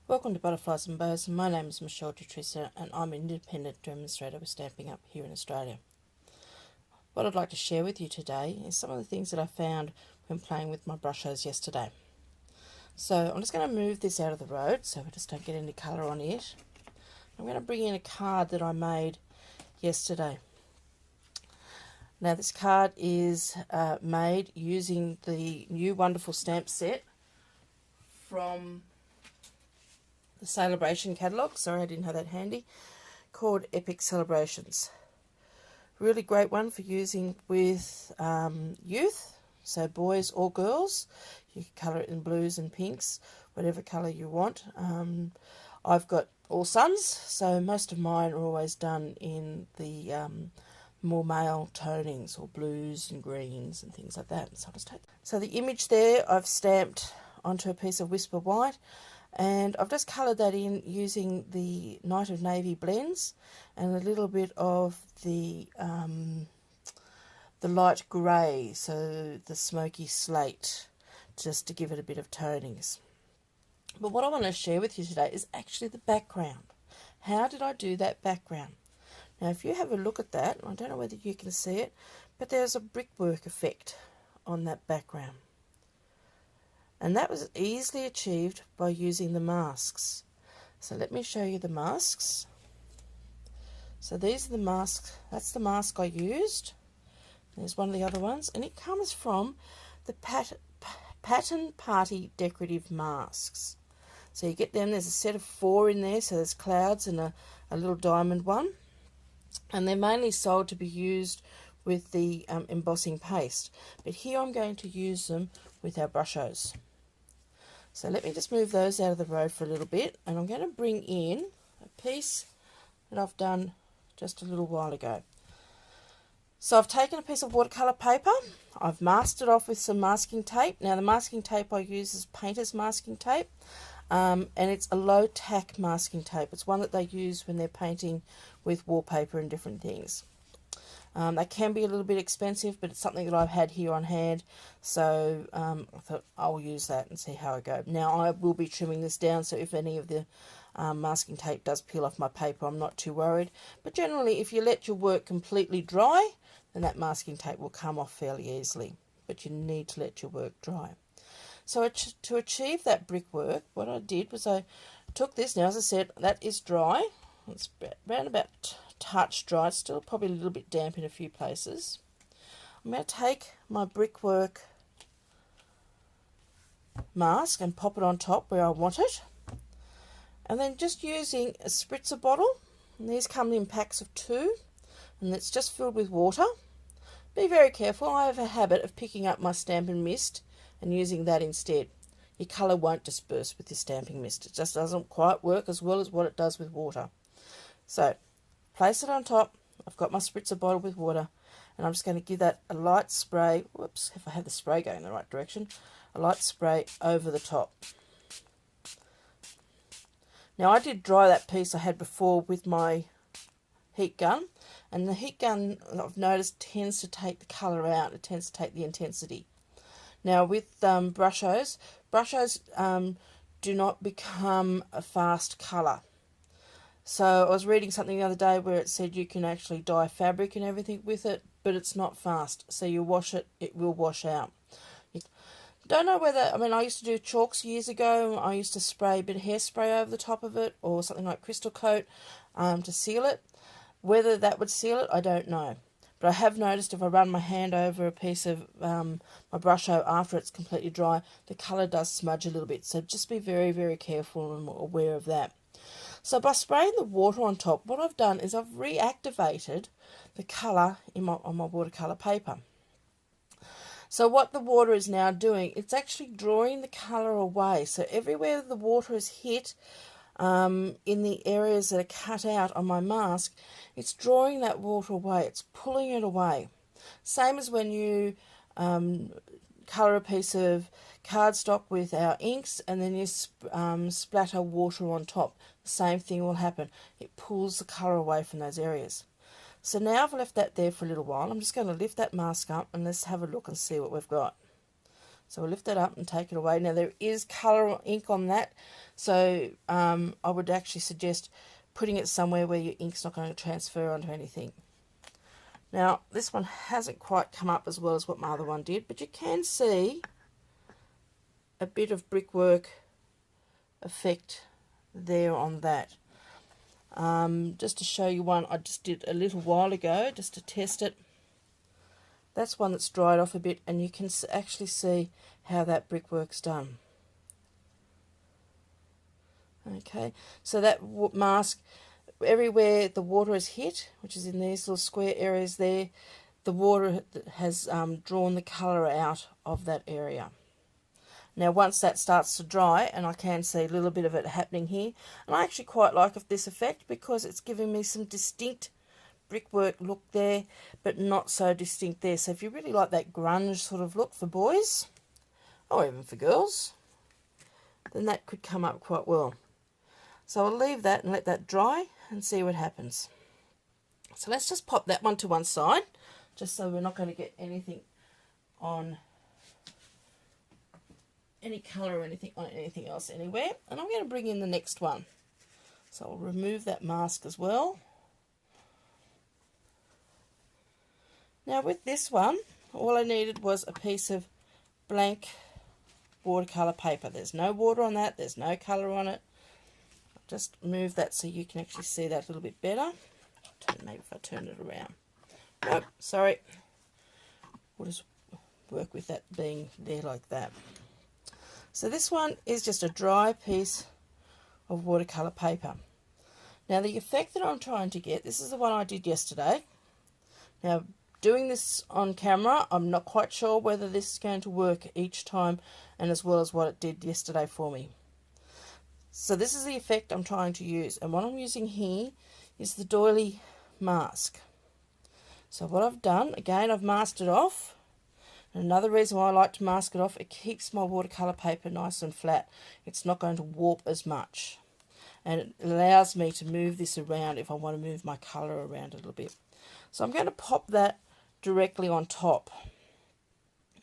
Welcome to Butterflies and Bows. My name is Michelle Dutrissa and I'm an independent demonstrator with Stampin' Up here in Australia. What I'd like to share with you today is some of the things that I found when playing with my Brushos yesterday. So I'm just going to move this out of the road so we just don't get any colour on it. I'm going to bring in a card that I made yesterday. Now this card is made using the new wonderful stamp set from the Celebration catalogue. Sorry, I didn't have that handy. Called Epic Celebrations. Really great one for using with youth, so boys or girls. You can colour it in blues and pinks, whatever colour you want. I've got all sons, so most of mine are always done in the more male tonings, or blues and greens and things like that. So the image there I've stamped onto a piece of Whisper White. And I've just coloured that in using the Night of Navy blends and a little bit of the light grey, so the smoky slate, just to give it a bit of tonings. But what I want to share with you today is actually the background. How did I do that background? Now if you have a look at that, I don't know whether you can see it, but there's a brickwork effect on that background. And that was easily achieved by using the masks. So let me show you the masks. So these are the masks. That's the mask I used. There's one of the other ones. And it comes from the Pattern Party Decorative Masks. So you get them. There's a set of 4 in there. So there's clouds and a little diamond one. And they're mainly sold to be used with the embossing paste. But here I'm going to use them with our Brushos. So let me just move those out of the road for a little bit, and I'm going to bring in a piece that I've done just a little while ago. So I've taken a piece of watercolour paper, I've masked it off with some masking tape. Now the masking tape I use is painter's masking tape, and it's a low tack masking tape. It's one that they use when they're painting with wallpaper and different things. They can be a little bit expensive, but it's something that I've had here on hand, so I thought I'll use that and see how I go. Now I will be trimming this down, so if any of the masking tape does peel off my paper, I'm not too worried. But generally, if you let your work completely dry, then that masking tape will come off fairly easily. But you need to let your work dry. So to achieve that brickwork, what I did was I took this. Now, as I said, that is dry. It's around about touch dry. It's still probably a little bit damp in a few places. I'm going to take my brickwork mask and pop it on top where I want it. And then just using a spritzer bottle. And these come in packs of 2. And it's just filled with water. Be very careful. I have a habit of picking up my Stampin' Mist and using that instead. Your colour won't disperse with your Stampin' Mist. It just doesn't quite work as well as what it does with water. So place it on top. I've got my spritzer bottle with water, and I'm just going to give that a light spray. Whoops, if I have the spray going in the right direction. A light spray over the top. Now I did dry that piece I had before with my heat gun, and the heat gun, I've noticed, tends to take the colour out. It tends to take the intensity. Now with Brushos do not become a fast colour. So I was reading something the other day where it said you can actually dye fabric and everything with it, but it's not fast. So you wash it, it will wash out. Don't know whether, I used to do chalks years ago. I used to spray a bit of hairspray over the top of it, or something like Crystal Coat to seal it. Whether that would seal it, I don't know. But I have noticed if I run my hand over a piece of my Brusho after it's completely dry, the colour does smudge a little bit. So just be very, very careful and aware of that. So by spraying the water on top, what I've done is I've reactivated the colour on my watercolour paper. So what the water is now doing, it's actually drawing the colour away. So everywhere the water is hit, in the areas that are cut out on my mask, it's drawing that water away. It's pulling it away. Same as when you colour a piece of cardstock with our inks and then you splatter water on top. The same thing will happen. It pulls the colour away from those areas. So now I've left that there for a little while. I'm just going to lift that mask up and let's have a look and see what we've got. So we'll lift that up and take it away. Now there is colour ink on that, so I would actually suggest putting it somewhere where your ink's not going to transfer onto anything. Now this one hasn't quite come up as well as what my other one did, but you can see a bit of brickwork effect there on that. Just to show you one I just did a little while ago, just to test it. That's one that's dried off a bit, and you can actually see how that brickwork's done. Okay, so that mask, everywhere the water is hit, which is in these little square areas there, the water has drawn the colour out of that area. Now once that starts to dry, and I can see a little bit of it happening here, and I actually quite like this effect because it's giving me some distinct brickwork look there, but not so distinct there. So if you really like that grunge sort of look for boys, or even for girls, then that could come up quite well. So I'll leave that and let that dry and see what happens. So let's just pop that one to one side, just so we're not going to get anything on any colour or anything on anything else anywhere. And I'm going to bring in the next one. So I'll remove that mask as well. Now with this one, all I needed was a piece of blank watercolour paper. There's no water on that, there's no colour on it. I'll just move that so you can actually see that a little bit better. Maybe if I turn it around. Nope, sorry. We'll just work with that being there like that. So this one is just a dry piece of watercolour paper. Now the effect that I'm trying to get, this is the one I did yesterday. Now doing this on camera, I'm not quite sure whether this is going to work each time and as well as what it did yesterday for me. So this is the effect I'm trying to use, and what I'm using here is the doily mask. So what I've done, again, I've masked it off. And another reason why I like to mask it off, it keeps my watercolour paper nice and flat. It's not going to warp as much. And it allows me to move this around if I want to move my colour around a little bit. So I'm going to pop that directly on top.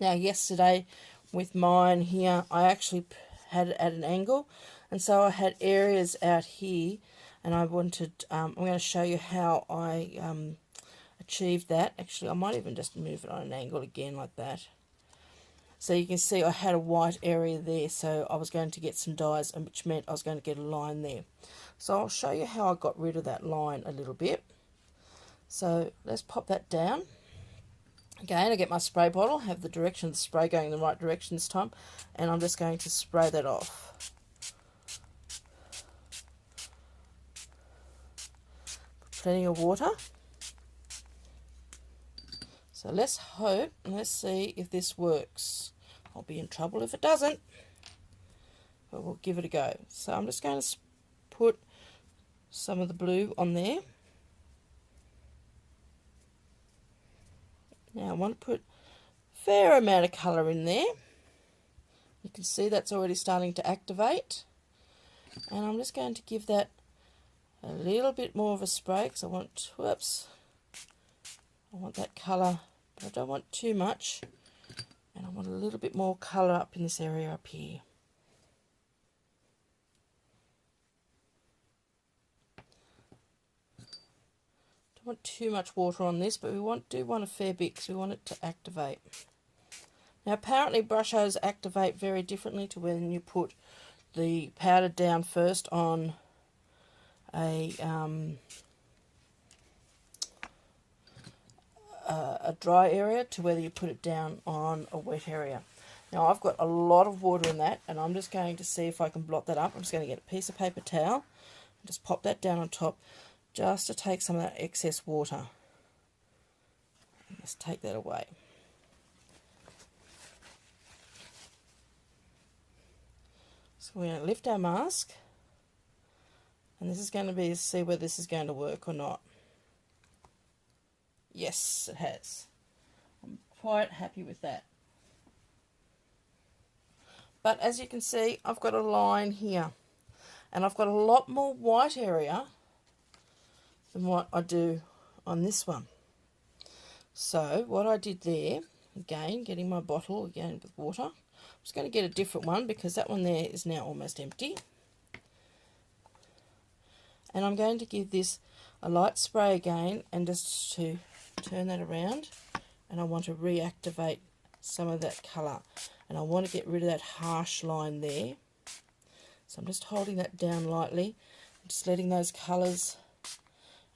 Now yesterday with mine here, I actually had it at an angle. And so I had areas out here, and I wanted, I'm going to show you how I achieved that. Actually, I might even just move it on an angle again like that. So you can see I had a white area there, so I was going to get some dyes, and which meant I was going to get a line there. So I'll show you how I got rid of that line a little bit. So let's pop that down. Again, I get my spray bottle, have the direction of the spray going in the right direction this time, and I'm just going to spray that off. Plenty of water. So let's hope, and let's see if this works. I'll be in trouble if it doesn't, but we'll give it a go. So I'm just going to put some of the blue on there. Now I want to put a fair amount of colour in there. You can see that's already starting to activate. And I'm just going to give that a little bit more of a spray because I want, whoops, I want that colour, but I don't want too much. And I want a little bit more colour up in this area up here. Don't want too much water on this, but we do want a fair bit because we want it to activate. Now apparently Brushos activate very differently to when you put the powder down first on a dry area to whether you put it down on a wet area. Now I've got a lot of water in that, and I'm just going to see if I can blot that up. I'm just going to get a piece of paper towel and just pop that down on top just to take some of that excess water. Let's take that away. So we're going to lift our mask, and this is going to be to see whether this is going to work or not. Yes, it has. I'm quite happy with that. But as you can see, I've got a line here, and I've got a lot more white area than what I do on this one. So what I did there again, getting my bottle again with water. I'm just going to get a different one because that one there is now almost empty. And I'm going to give this a light spray again, and just to turn that around, and I want to reactivate some of that colour, and I want to get rid of that harsh line there. So I'm just holding that down lightly, just letting those colours,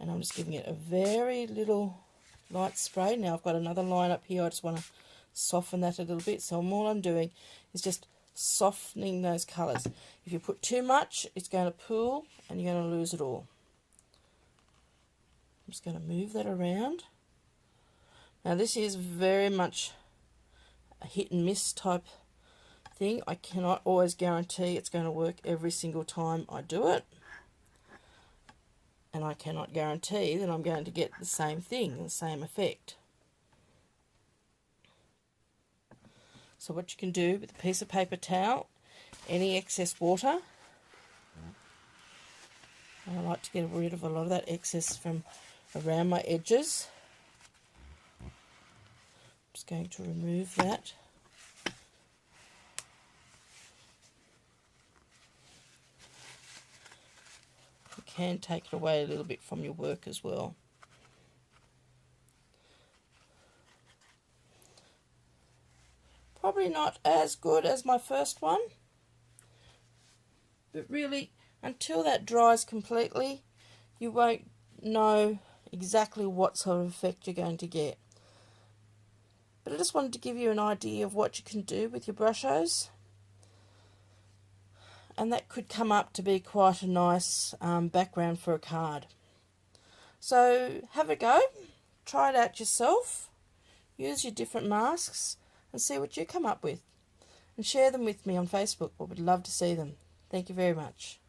and I'm just giving it a very little light spray. Now I've got another line up here, I just want to soften that a little bit. So all I'm doing is just softening those colours. If you put too much, it's going to pool and you're going to lose it all. I'm just going to move that around. Now this is very much a hit and miss type thing. I cannot always guarantee it's going to work every single time I do it. And I cannot guarantee that I'm going to get the same thing, the same effect. So what you can do with a piece of paper towel, any excess water, I like to get rid of a lot of that excess from around my edges. I'm just going to remove that. You can take it away a little bit from your work as well. Probably not as good as my first one, but really until that dries completely you won't know exactly what sort of effect you're going to get. But I just wanted to give you an idea of what you can do with your Brushos, and that could come up to be quite a nice background for a card. So have a go, try it out yourself, use your different masks and see what you come up with, and share them with me on Facebook. I would love to see them. Thank you very much.